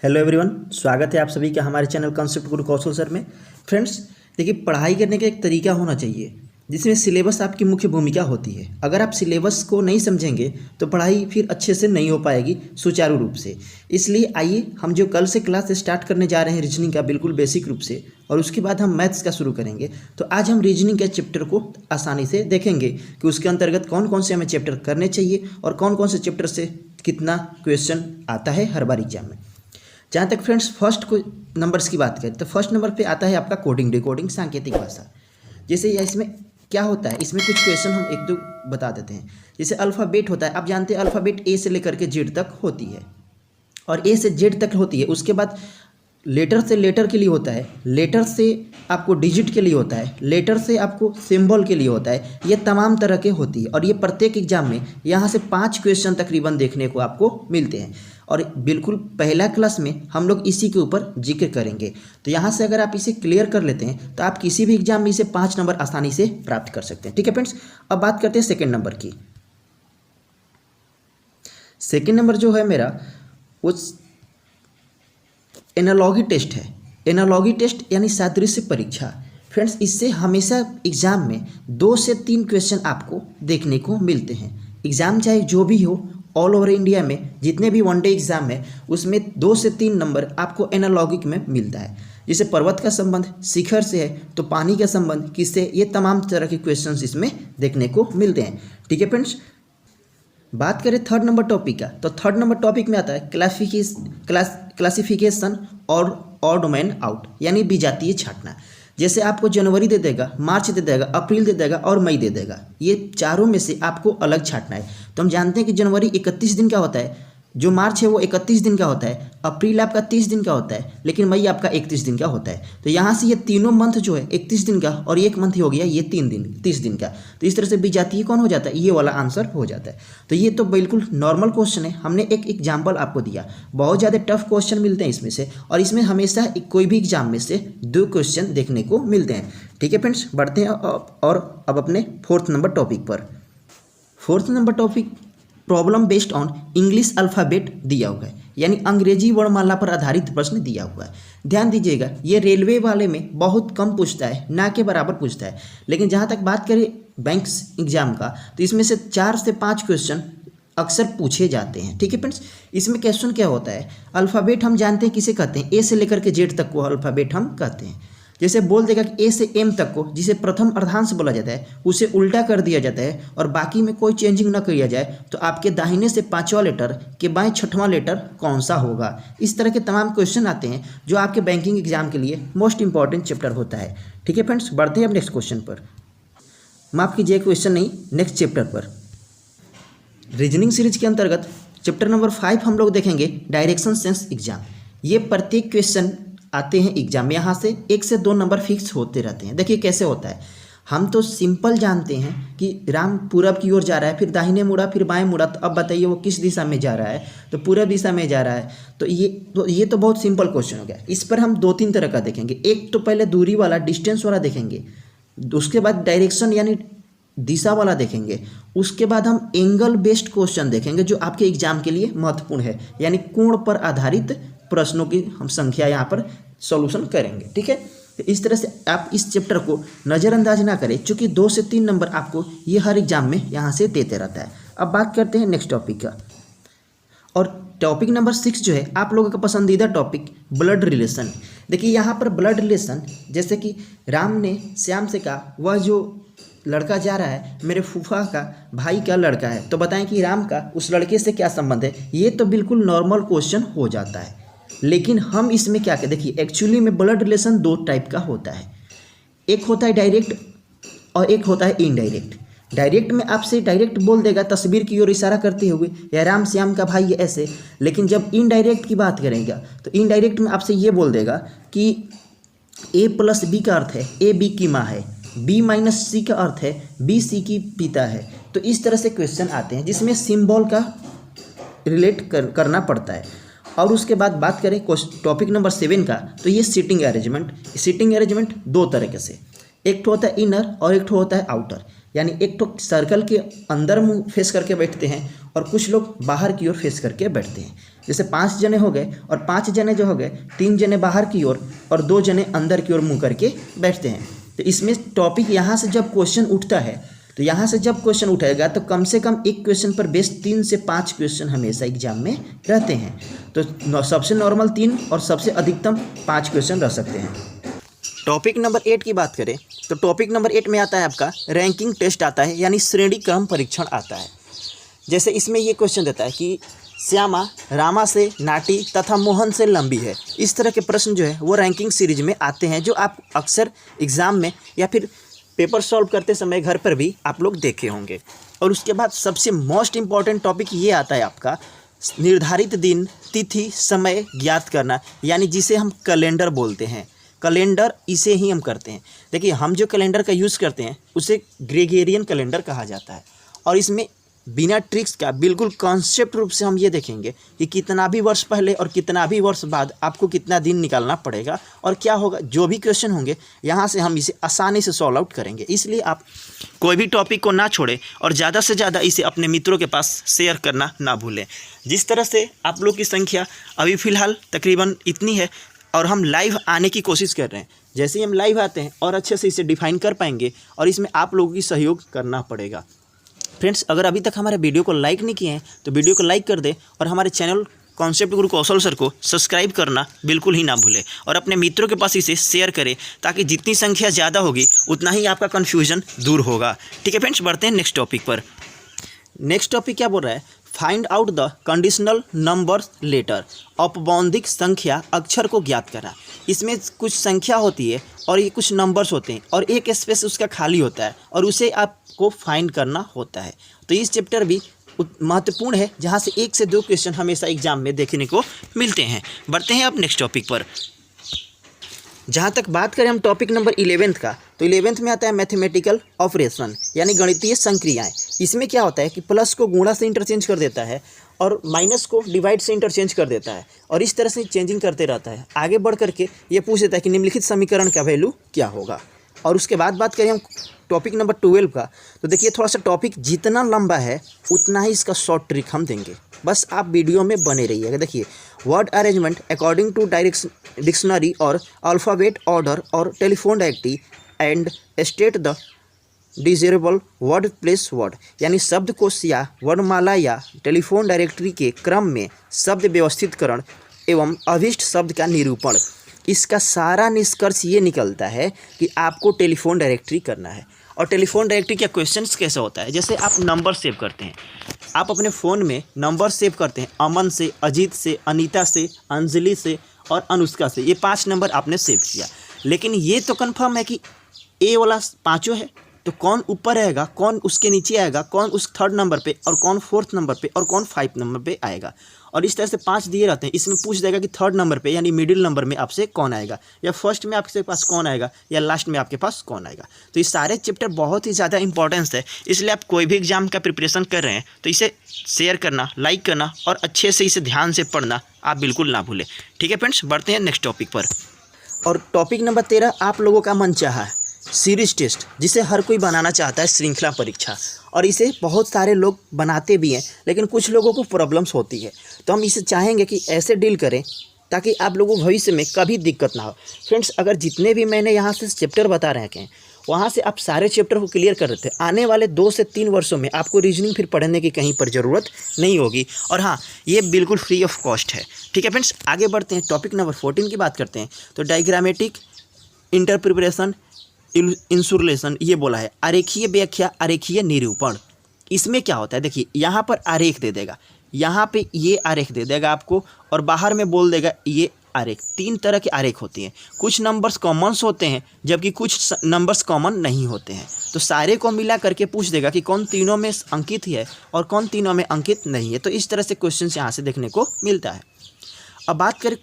Hello everyone, स्वागत है आप सभी का हमारे चैनल कॉन्सेप्ट गुरु कौशल सर में। फ्रेंड्स देखिए, पढ़ाई करने का एक तरीका होना चाहिए जिसमें सिलेबस आपकी मुख्य भूमिका होती है। अगर आप सिलेबस को नहीं समझेंगे तो पढ़ाई फिर अच्छे से नहीं हो पाएगी सुचारू रूप से। इसलिए आइए हम जो कल से क्लास स्टार्ट करने जा रहे हैं रीजनिंग का, बिल्कुल बेसिक रूप से, और उसके बाद हम मैथ्स का शुरू करेंगे। तो आज हम रीजनिंग के चैप्टर को आसानी से देखेंगे कि उसके अंतर्गत कौन कौन से हमें चैप्टर करने चाहिए और कौन कौन से चैप्टर से कितना क्वेश्चन आता है हर बार एग्जाम में। जहाँ तक फ्रेंड्स फर्स्ट को नंबर्स की बात करें तो फर्स्ट नंबर पे आता है आपका कोडिंग डिकोडिंग सांकेतिक भाषा। जैसे इसमें क्या होता है, इसमें कुछ क्वेश्चन हम एक दो बता देते हैं। जैसे अल्फ़ाबेट होता है, आप जानते हैं अल्फ़ाबेट ए से लेकर के जेड तक होती है और ए से जेड तक होती है। उसके बाद लेटर से लेटर के लिए होता है, लेटर से आपको डिजिट के लिए होता है, लेटर से आपको सिंबल के लिए होता है। ये तमाम तरह के होती है और ये प्रत्येक एग्जाम में यहाँ से 5 क्वेश्चन तकरीबन देखने को आपको मिलते हैं। और बिल्कुल पहला क्लास में हम लोग इसी के ऊपर जिक्र करेंगे। तो यहाँ से अगर आप इसे क्लियर कर लेते हैं तो आप किसी भी एग्जाम में इसे 5 नंबर आसानी से प्राप्त कर सकते हैं। ठीक है फ्रेंड्स, अब बात करते हैं सेकेंड नंबर की। सेकेंड नंबर जो है मेरा वो एनालॉगी टेस्ट है। एनालॉगी टेस्ट यानी सादृश्य परीक्षा। फ्रेंड्स इससे हमेशा एग्जाम में 2 से 3 क्वेश्चन आपको देखने को मिलते हैं। एग्जाम चाहे जो भी हो, ऑल ओवर इंडिया में जितने भी वनडे एग्जाम है उसमें 2 से 3 नंबर आपको एनालॉगिक में मिलता है। जैसे पर्वत का संबंध शिखर से है तो पानी का संबंध किससे, ये तमाम तरह के क्वेश्चंस इसमें देखने को मिलते हैं। ठीक है फ्रेंड्स, बात करें थर्ड नंबर टॉपिक का, तो थर्ड नंबर टॉपिक में आता है क्लासिफिकेशन और डोमेन आउट, यानी विजातीय छांटना। जैसे आपको जनवरी दे देगा, मार्च दे देगा, अप्रैल दे देगा और मई दे देगा। ये चारों में से आपको अलग छांटना है। तो हम जानते हैं कि जनवरी 31 दिन का होता है, जो मार्च है वो 31 दिन का होता है, अप्रैल आपका 30 दिन का होता है, लेकिन मई आपका 31 दिन का होता है। तो यहाँ से ये तीनों मंथ जो है 31 दिन का और एक मंथ हो गया ये 3 दिन 30 दिन का। तो इस तरह से विजातीय कौन हो जाता है, ये वाला आंसर हो जाता है। तो ये तो बिल्कुल नॉर्मल क्वेश्चन है, हमने एक एग्जाम्पल आपको दिया। बहुत ज़्यादा टफ क्वेश्चन मिलते हैं इसमें से, और इसमें हमेशा कोई भी एग्जाम में से 2 क्वेश्चन देखने को मिलते हैं। ठीक है फ्रेंड्स, बढ़ते हैं और अब अपने फोर्थ नंबर टॉपिक पर। Fourth number topic problem based on English alphabet दिया हुआ है, यानी अंग्रेजी वर्णमाला पर आधारित प्रश्न दिया हुआ है। ध्यान दीजिएगा, ये रेलवे वाले में बहुत कम पूछता है, ना के बराबर पूछता है। लेकिन जहाँ तक बात करें बैंक्स एग्जाम का, तो इसमें से 4 से 5 क्वेश्चन अक्सर पूछे जाते हैं। ठीक है फ्रेंड्स, इसमें क्वेश्चन क्या होता है, अल्फ़ाबेट हम जानते हैं किसे कहते हैं, ए से लेकर के जेड तक को अल्फ़ाबेट हम कहते हैं। जैसे बोल देगा कि ए से एम तक को, जिसे प्रथम अर्धांश बोला जाता है, उसे उल्टा कर दिया जाता है और बाकी में कोई चेंजिंग ना किया जाए, तो आपके दाहिने से 5वां लेटर के बाएं 6वां लेटर कौन सा होगा। इस तरह के तमाम क्वेश्चन आते हैं जो आपके बैंकिंग एग्जाम के लिए मोस्ट इंपॉर्टेंट चैप्टर होता है। ठीक है फ्रेंड्स, बढ़ते हैं अब नेक्स्ट क्वेश्चन पर। माफ कीजिए, क्वेश्चन नहीं, नेक्स्ट चैप्टर पर। रीजनिंग सीरीज के अंतर्गत चैप्टर नंबर 5 हम लोग देखेंगे डायरेक्शन सेंस एग्जाम। ये प्रत्येक क्वेश्चन आते हैं एग्जाम में, यहाँ से 1 से 2 नंबर फिक्स होते रहते हैं। देखिए कैसे होता है, हम तो सिंपल जानते हैं कि राम पूरब की ओर जा रहा है, फिर दाहिने मुड़ा, फिर बाएं मुड़ा, तो अब बताइए वो किस दिशा में जा रहा है, तो पूरब दिशा में जा रहा है। तो ये तो बहुत सिंपल क्वेश्चन हो गया। इस पर हम 2-3 तरह का देखेंगे। एक तो पहले दूरी वाला, डिस्टेंस वाला देखेंगे, उसके बाद डायरेक्शन यानी दिशा वाला देखेंगे, उसके बाद हम एंगल बेस्ड क्वेश्चन देखेंगे जो आपके एग्जाम के लिए महत्वपूर्ण है, यानी कोण पर आधारित प्रश्नों की हम संख्या यहाँ पर सॉल्यूशन करेंगे। ठीक है, तो इस तरह से आप इस चैप्टर को नज़रअंदाज ना करें, क्योंकि 2 से 3 नंबर आपको ये हर एग्जाम में यहाँ से देते रहता है। अब बात करते हैं नेक्स्ट टॉपिक का, और टॉपिक नंबर 6 जो है आप लोगों का पसंदीदा टॉपिक ब्लड रिलेशन। देखिए यहाँ पर ब्लड रिलेशन, जैसे कि राम ने श्याम से कहा वह जो लड़का जा रहा है मेरे फूफा का भाई का लड़का है, तो बताएं कि राम का उस लड़के से क्या संबंध है। ये तो बिल्कुल नॉर्मल क्वेश्चन हो जाता है, लेकिन हम इसमें क्या कहते, देखिए एक्चुअली में ब्लड रिलेशन 2 टाइप का होता है। एक होता है डायरेक्ट और एक होता है इनडायरेक्ट। डायरेक्ट में आपसे डायरेक्ट बोल देगा तस्वीर की ओर इशारा करते हुए, या राम श्याम का भाई ऐसे। लेकिन जब इनडायरेक्ट की बात करेंगे तो इनडायरेक्ट में आपसे ये बोल देगा कि a + b का अर्थ है a b की माँ है, b - c का अर्थ है b c की पिता है। तो इस तरह से क्वेश्चन आते हैं जिसमें सिंबल का रिलेट करना पड़ता है। और उसके बाद बात करें टॉपिक नंबर 7 का, तो ये सीटिंग अरेंजमेंट। सीटिंग अरेंजमेंट 2 तरह से, एक तो होता है इनर और एक तो होता है आउटर। यानी एक तो सर्कल के अंदर मुंह फेस करके बैठते हैं और कुछ लोग बाहर की ओर फेस करके बैठते हैं। जैसे 5 जने हो गए और 5 जने जो हो गए 3 जने बाहर की ओर और 2 जने अंदर की ओर मुंह करके बैठते हैं। तो इसमें टॉपिक यहाँ से जब क्वेश्चन उठता है तो यहाँ से जब क्वेश्चन उठेगा तो कम से कम एक क्वेश्चन पर बेस 3 से 5 क्वेश्चन हमेशा एग्जाम में रहते हैं। तो सबसे नॉर्मल 3 और सबसे अधिकतम 5 क्वेश्चन रह सकते हैं। टॉपिक नंबर 8 की बात करें तो टॉपिक नंबर 8 में आता है आपका रैंकिंग टेस्ट आता है, यानी श्रेणी क्रम परीक्षण आता है। जैसे इसमें ये क्वेश्चन देता है कि श्यामा रामा से नाटी तथा मोहन से लंबी है। इस तरह के प्रश्न जो है वो रैंकिंग सीरीज में आते हैं, जो आप अक्सर एग्ज़ाम में या फिर पेपर सॉल्व करते समय घर पर भी आप लोग देखे होंगे। और उसके बाद सबसे मोस्ट इम्पॉर्टेंट टॉपिक ये आता है आपका निर्धारित दिन तिथि समय ज्ञात करना, यानी जिसे हम कैलेंडर बोलते हैं। कैलेंडर इसे ही हम करते हैं। देखिए, हम जो कैलेंडर का यूज़ करते हैं उसे ग्रेगोरियन कैलेंडर कहा जाता है। और इसमें बिना ट्रिक्स का बिल्कुल कॉन्सेप्ट रूप से हम ये देखेंगे कि कितना भी वर्ष पहले और कितना भी वर्ष बाद आपको कितना दिन निकालना पड़ेगा और क्या होगा। जो भी क्वेश्चन होंगे यहाँ से हम इसे आसानी से सॉल्व आउट करेंगे। इसलिए आप कोई भी टॉपिक को ना छोड़ें और ज़्यादा से ज़्यादा इसे अपने मित्रों के पास शेयर करना ना भूलें। जिस तरह से आप लोग की संख्या अभी फ़िलहाल तकरीबन इतनी है और हम लाइव आने की कोशिश कर रहे हैं। जैसे ही हम लाइव आते हैं और अच्छे से इसे डिफाइन कर पाएंगे और इसमें आप लोगों की सहयोग करना पड़ेगा। फ्रेंड्स, अगर अभी तक हमारे वीडियो को लाइक नहीं किए हैं तो वीडियो को लाइक कर दें और हमारे चैनल कॉन्सेप्ट गुरु कौशल सर को सब्सक्राइब करना बिल्कुल ही ना भूलें और अपने मित्रों के पास इसे शेयर करें, ताकि जितनी संख्या ज़्यादा होगी उतना ही आपका कन्फ्यूजन दूर होगा। ठीक है फ्रेंड्स, बढ़ते हैं नेक्स्ट टॉपिक पर। नेक्स्ट टॉपिक क्या बोल रहा है? Find out the conditional number letter. औपबौधिक संख्या अक्षर को ज्ञात करना। इसमें कुछ संख्या होती है और ये कुछ नंबर्स होते हैं और एक स्पेस उसका खाली होता है और उसे आपको फाइंड करना होता है। तो इस चैप्टर भी महत्वपूर्ण है, जहाँ से 1 से 2 क्वेश्चन हमेशा एग्जाम में देखने को मिलते हैं। बढ़ते हैं अब नेक्स्ट टॉपिक पर। जहाँ तक बात करें हम टॉपिक नंबर 11 का, तो 11 में आता है मैथमेटिकल ऑपरेशन, यानी गणितीय संक्रियाएं। इसमें क्या होता है कि प्लस को गुणा से इंटरचेंज कर देता है और माइनस को डिवाइड से इंटरचेंज कर देता है और इस तरह से चेंजिंग करते रहता है। आगे बढ़ करके ये पूछ देता है कि निम्नलिखित समीकरण का वैल्यू क्या होगा। और उसके बाद बात करें हम टॉपिक नंबर 12 का, तो देखिए थोड़ा सा टॉपिक जितना लंबा है उतना ही इसका शॉर्ट ट्रिक हम देंगे, बस आप वीडियो में बने रहिएगा। देखिए, word arrangement according to dictionary और अल्फ़ाबेट ऑर्डर और telephone directory and state the desirable word place word, यानी शब्दकोश या वर्णमाला या टेलीफोन डायरेक्टरी के क्रम में शब्द व्यवस्थितकरण एवं अभीष्ट शब्द का निरूपण। इसका सारा निष्कर्ष ये निकलता है कि आपको टेलीफोन डायरेक्टरी करना है। और टेलीफोन डायरेक्टरी का क्वेश्चंस कैसा होता है? जैसे आप नंबर सेव करते हैं, आप अपने फ़ोन में नंबर सेव करते हैं, अमन से, अजीत से, अनीता से, अंजलि से और अनुष्का से। ये 5 नंबर आपने सेव किया, लेकिन ये तो कन्फर्म है कि ए वाला 5 है, तो कौन ऊपर रहेगा, कौन उसके नीचे आएगा, कौन उस 3rd नंबर पे और कौन 4th नंबर पे और कौन 5th नंबर पे आएगा। और इस तरह से 5 दिए रहते हैं। इसमें पूछ देगा कि 3rd नंबर पे यानी मिडिल नंबर में आपसे कौन आएगा, या फर्स्ट में आपके पास कौन आएगा, या लास्ट में आपके पास कौन आएगा। तो ये सारे चैप्टर बहुत ही ज़्यादा इंपॉर्टेंस है, इसलिए आप कोई भी एग्जाम का प्रिपरेशन कर रहे हैं तो इसे शेयर करना, लाइक करना और अच्छे से इसे ध्यान से पढ़ना आप बिल्कुल ना भूलें। ठीक है फ्रेंड्स, बढ़ते हैं नेक्स्ट टॉपिक पर। और टॉपिक नंबर 13 आप लोगों का मनचाहा है सीरीज टेस्ट, जिसे हर कोई बनाना चाहता है श्रृंखला परीक्षा, और इसे बहुत सारे लोग बनाते भी हैं, लेकिन कुछ लोगों को प्रॉब्लम्स होती है। तो हम इसे चाहेंगे कि ऐसे डील करें ताकि आप लोगों को भविष्य में कभी दिक्कत ना हो। फ्रेंड्स, अगर जितने भी मैंने यहाँ से चैप्टर बता रहे हैं वहाँ से आप सारे चैप्टर को क्लियर कर देते हैं, आने वाले 2 से 3 वर्षों में आपको रीजनिंग फिर पढ़ने की कहीं पर ज़रूरत नहीं होगी। और हाँ, ये बिल्कुल फ्री ऑफ कॉस्ट है। ठीक है फ्रेंड्स, आगे बढ़ते हैं। टॉपिक नंबर 14 की बात करते हैं। तो डायग्रामेटिक इंटरप्रिपरेशन इंसुलेशन ये बोला है, आरेखीय व्याख्या, आरेखीय निरूपण। इसमें क्या होता है? देखिए, यहाँ पर आरेख दे देगा, यहाँ पे ये आरेख दे देगा आपको, और बाहर में बोल देगा ये आरेख। 3 तरह के आरेख होती हैं। कुछ नंबर्स कॉमन्स होते हैं जबकि कुछ नंबर्स कॉमन नहीं होते हैं। तो सारे को मिला करके पूछ देगा कि कौन तीनों में अंकित है और कौन तीनों में अंकित नहीं है। तो इस तरह से क्वेश्चन यहाँ से देखने को मिलता है। अब बात करें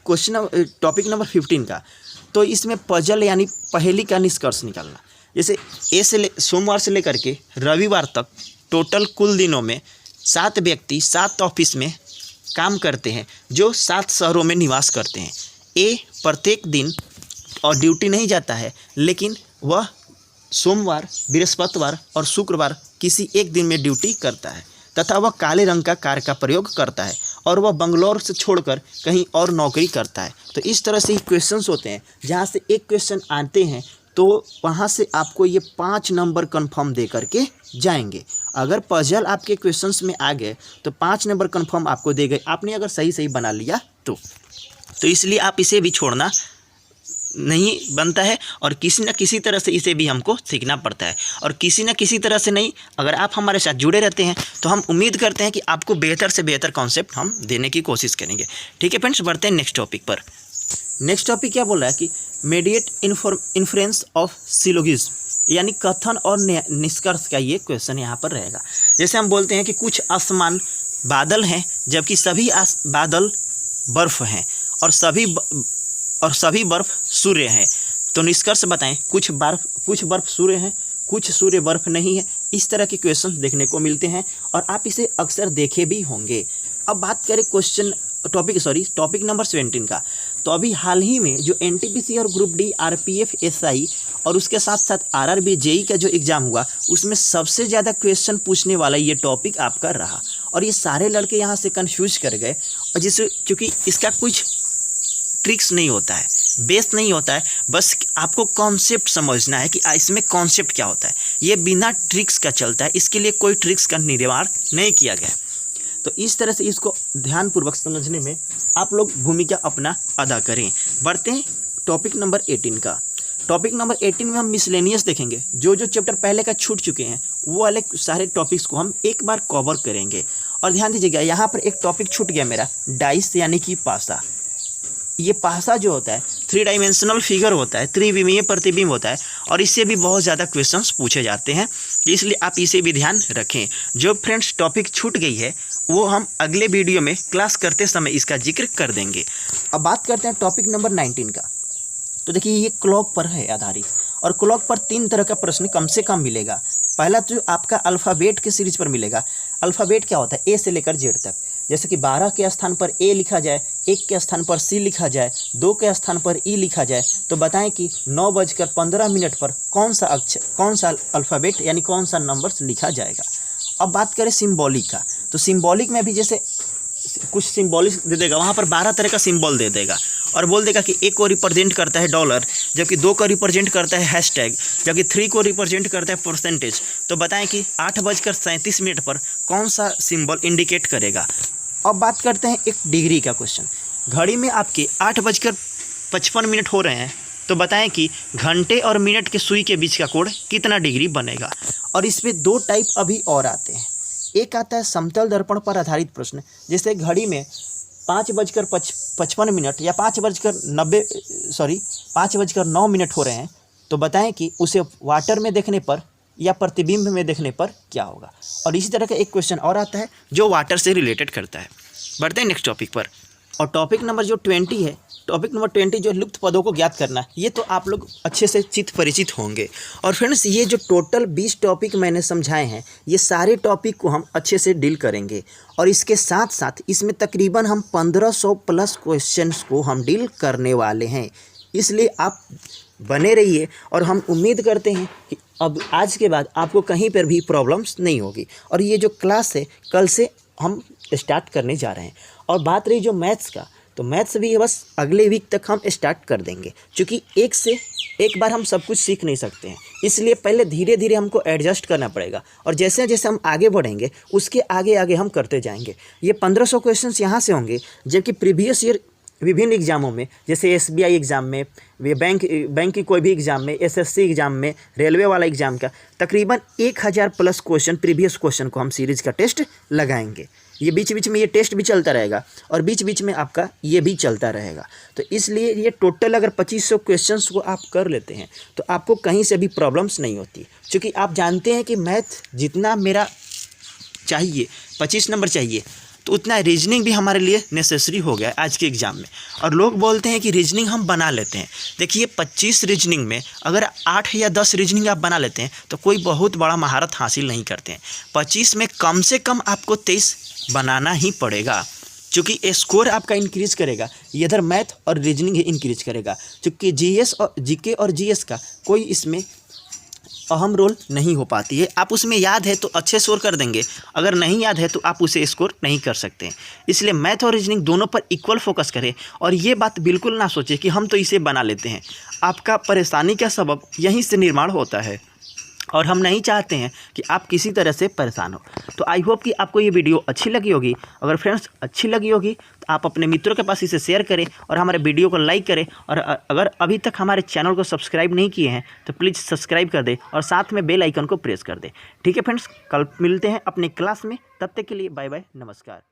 टॉपिक नंबर 15 का, तो इसमें पजल यानी पहेली का निष्कर्ष निकालना। जैसे सोमवार से लेकर के रविवार तक टोटल कुल दिनों में 7 व्यक्ति 7 ऑफिस में काम करते हैं जो 7 शहरों में निवास करते हैं। ए प्रत्येक दिन और ड्यूटी नहीं जाता है, लेकिन वह सोमवार, बृहस्पतिवार और शुक्रवार किसी एक दिन में ड्यूटी करता है तथा वह काले रंग का कार का प्रयोग करता है और वह बंगलौर से छोड़कर कहीं और नौकरी करता है। तो इस तरह से ही क्वेश्चंस होते हैं, जहाँ से एक क्वेश्चन आते हैं तो वहाँ से आपको ये 5 नंबर कंफर्म दे करके जाएंगे। अगर पजल आपके क्वेश्चंस में आ गए तो 5 नंबर कंफर्म आपको दे गए, आपने अगर सही सही बना लिया तो इसलिए आप इसे भी छोड़ना नहीं बनता है और किसी न किसी तरह से इसे भी हमको सीखना पड़ता है। और किसी न किसी तरह से नहीं, अगर आप हमारे साथ जुड़े रहते हैं तो हम उम्मीद करते हैं कि आपको बेहतर से बेहतर कॉन्सेप्ट हम देने की कोशिश करेंगे। ठीक है फ्रेंड्स, बढ़ते हैं नेक्स्ट टॉपिक पर। नेक्स्ट टॉपिक क्या बोल रहा है कि मीडिएट इन्फ्रेंस ऑफ सिलोगिज्म, यानी कथन और निष्कर्ष का ये क्वेश्चन यहाँ पर रहेगा। जैसे हम बोलते हैं कि कुछ आसमान बादल हैं जबकि सभी बादल बर्फ़ हैं और सभी बर्फ़ सूर्य हैं, तो निष्कर्ष बताएं। कुछ बर्फ़ सूर्य हैं, कुछ सूर्य बर्फ़ नहीं है। इस तरह के क्वेश्चन देखने को मिलते हैं और आप इसे अक्सर देखे भी होंगे। अब बात करें टॉपिक नंबर 17 का, तो अभी हाल ही में जो एनटीपीसी और ग्रुप डी, आरपीएफ, एसआई और उसके साथ साथ आरआरबी, जेई का जो एग्ज़ाम हुआ उसमें सबसे ज़्यादा क्वेश्चन पूछने वाला ये टॉपिक आपका रहा और ये सारे लड़के यहाँ से कंफ्यूज कर गए। और चूँकि इसका कुछ ट्रिक्स नहीं होता है, बेस नहीं होता है, बस आपको कॉन्सेप्ट समझना है कि इसमें कॉन्सेप्ट क्या होता है। ये बिना ट्रिक्स का चलता है, इसके लिए कोई ट्रिक्स का निर्माण नहीं किया गया। तो इस तरह से इसको ध्यानपूर्वक समझने में आप लोग भूमिका अपना अदा करें। बढ़ते हैं टॉपिक नंबर 18 का। टॉपिक नंबर 18 में हम मिसलेनियस देखेंगे। जो चैप्टर पहले का छूट चुके हैं वो वाले सारे टॉपिक्स को हम एक बार कवर करेंगे। और ध्यान दीजिएगा, यहाँ पर एक टॉपिक छूट गया मेरा, डाइस यानी कि पासा। ये पासा जो होता है 3 डायमेंशनल फिगर होता है, त्रिविमीय प्रतिबिंब होता है और इससे भी बहुत ज़्यादा क्वेश्चंस पूछे जाते हैं, इसलिए आप इसे भी ध्यान रखें। जो फ्रेंड्स टॉपिक छूट गई है वो हम अगले वीडियो में क्लास करते समय इसका जिक्र कर देंगे। अब बात करते हैं टॉपिक नंबर 19 का। तो देखिए ये क्लॉक पर है आधारित और क्लॉक पर 3 तरह का प्रश्न कम से कम मिलेगा। पहला तो आपका अल्फ़ाबेट के सीरीज पर मिलेगा। अल्फ़ाबेट क्या होता है? ए से लेकर जेड तक। जैसे कि 12 के स्थान पर ए लिखा जाए, 1 के स्थान पर सी लिखा जाए, 2 के स्थान पर ई लिखा जाए, तो बताएं कि 9:15 पर कौन सा अल्फ़ाबेट यानी कौन सा नंबर्स लिखा जाएगा। अब बात करें सिंबॉलिक का, तो सिंबॉलिक में भी जैसे कुछ सिंबॉलिक दे देगा, वहाँ पर 12 तरह का सिंबल दे देगा और बोल देगा कि 1 को रिप्रेजेंट करता है डॉलर, जबकि 2 को रिप्रेजेंट करता है हैशटैग, जबकि 3 को रिप्रेजेंट करता है परसेंटेज। तो बताएं कि 8:37 पर कौन सा सिंबल इंडिकेट करेगा। अब बात करते हैं एक डिग्री का क्वेश्चन। घड़ी में आपके 8:55 हो रहे हैं, तो बताएं कि घंटे और मिनट के सुई के बीच का कोण कितना डिग्री बनेगा। और इसमें 2 टाइप अभी और आते हैं। एक आता है समतल दर्पण पर आधारित प्रश्न, जैसे घड़ी में 5:55 या 5:09 हो रहे हैं, तो बताएं कि उसे वाटर में देखने पर या प्रतिबिंब में देखने पर क्या होगा। और इसी तरह का एक क्वेश्चन और आता है जो वाटर से रिलेटेड करता है। बढ़ते हैं नेक्स्ट टॉपिक पर। और टॉपिक नंबर जो 20 है, टॉपिक नंबर 20 जो लुप्त पदों को ज्ञात करना है, ये तो आप लोग अच्छे से परिचित होंगे। और फ्रेंड्स ये जो टोटल 20 टॉपिक मैंने समझाए हैं, ये सारे टॉपिक को हम अच्छे से डील करेंगे। और इसके साथ साथ इसमें तकरीबन हम 1500 प्लस क्वेश्चंस को हम डील करने वाले हैं, इसलिए आप बने रहिए। और हम उम्मीद करते हैं कि अब आज के बाद आपको कहीं पर भी प्रॉब्लम्स नहीं होगी। और ये जो क्लास है कल से हम स्टार्ट करने जा रहे हैं। और बात रही जो मैथ्स का, तो मैथ्स भी बस अगले वीक तक हम स्टार्ट कर देंगे, क्योंकि एक बार हम सब कुछ सीख नहीं सकते हैं, इसलिए पहले धीरे धीरे हमको एडजस्ट करना पड़ेगा। और जैसे जैसे हम आगे बढ़ेंगे उसके आगे आगे हम करते जाएंगे। ये 1500 क्वेश्चंस यहाँ से होंगे, जबकि प्रीवियस ईयर विभिन्न एग्जामों में, जैसे SBI एग्ज़ाम में, बैंक की कोई भी एग्ज़ाम में, SSC एग्ज़ाम में, रेलवे वाला एग्ज़ाम का तकरीबन 1000 प्लस क्वेश्चन, प्रीवियस क्वेश्चन को हम सीरीज़ का टेस्ट लगाएंगे। ये बीच बीच में ये टेस्ट भी चलता रहेगा और बीच बीच में आपका ये भी चलता रहेगा। तो इसलिए ये टोटल अगर 2500 क्वेश्चंस को आप कर लेते हैं तो आपको कहीं से भी प्रॉब्लम्स नहीं होती, क्योंकि आप जानते हैं कि मैथ जितना मेरा चाहिए 25 नंबर चाहिए, तो उतना रीजनिंग भी हमारे लिए नेसेसरी हो गया है आज के एग्ज़ाम में। और लोग बोलते हैं कि रीजनिंग हम बना लेते हैं। देखिए 25 रीजनिंग में अगर 8 या 10 रीजनिंग आप बना लेते हैं तो कोई बहुत बड़ा महारत हासिल नहीं करते हैं। 25 में कम से कम आपको 23 बनाना ही पड़ेगा, क्योंकि स्कोर आपका इंक्रीज़ करेगा। इधर मैथ और रीजनिंग ही इंक्रीज करेगा, क्योंकि GS और GK और GS का कोई इसमें अहम रोल नहीं हो पाती है। आप उसमें याद है तो अच्छे स्कोर कर देंगे, अगर नहीं याद है तो आप उसे स्कोर नहीं कर सकते। इसलिए मैथ और रीजनिंग दोनों पर इक्वल फोकस करें और ये बात बिल्कुल ना सोचें कि हम तो इसे बना लेते हैं। आपका परेशानी का सबब यहीं से निर्माण होता है और हम नहीं चाहते हैं कि आप किसी तरह से परेशान हो। तो आई होप कि आपको ये वीडियो अच्छी लगी होगी। अगर फ्रेंड्स अच्छी लगी होगी तो आप अपने मित्रों के पास इसे शेयर करें और हमारे वीडियो को लाइक करें। और अगर अभी तक हमारे चैनल को सब्सक्राइब नहीं किए हैं तो प्लीज़ सब्सक्राइब कर दें और साथ में बेल आइकन को प्रेस कर दें। ठीक है फ्रेंड्स, कल मिलते हैं अपने क्लास में, तब तक के लिए बाय बाय, नमस्कार।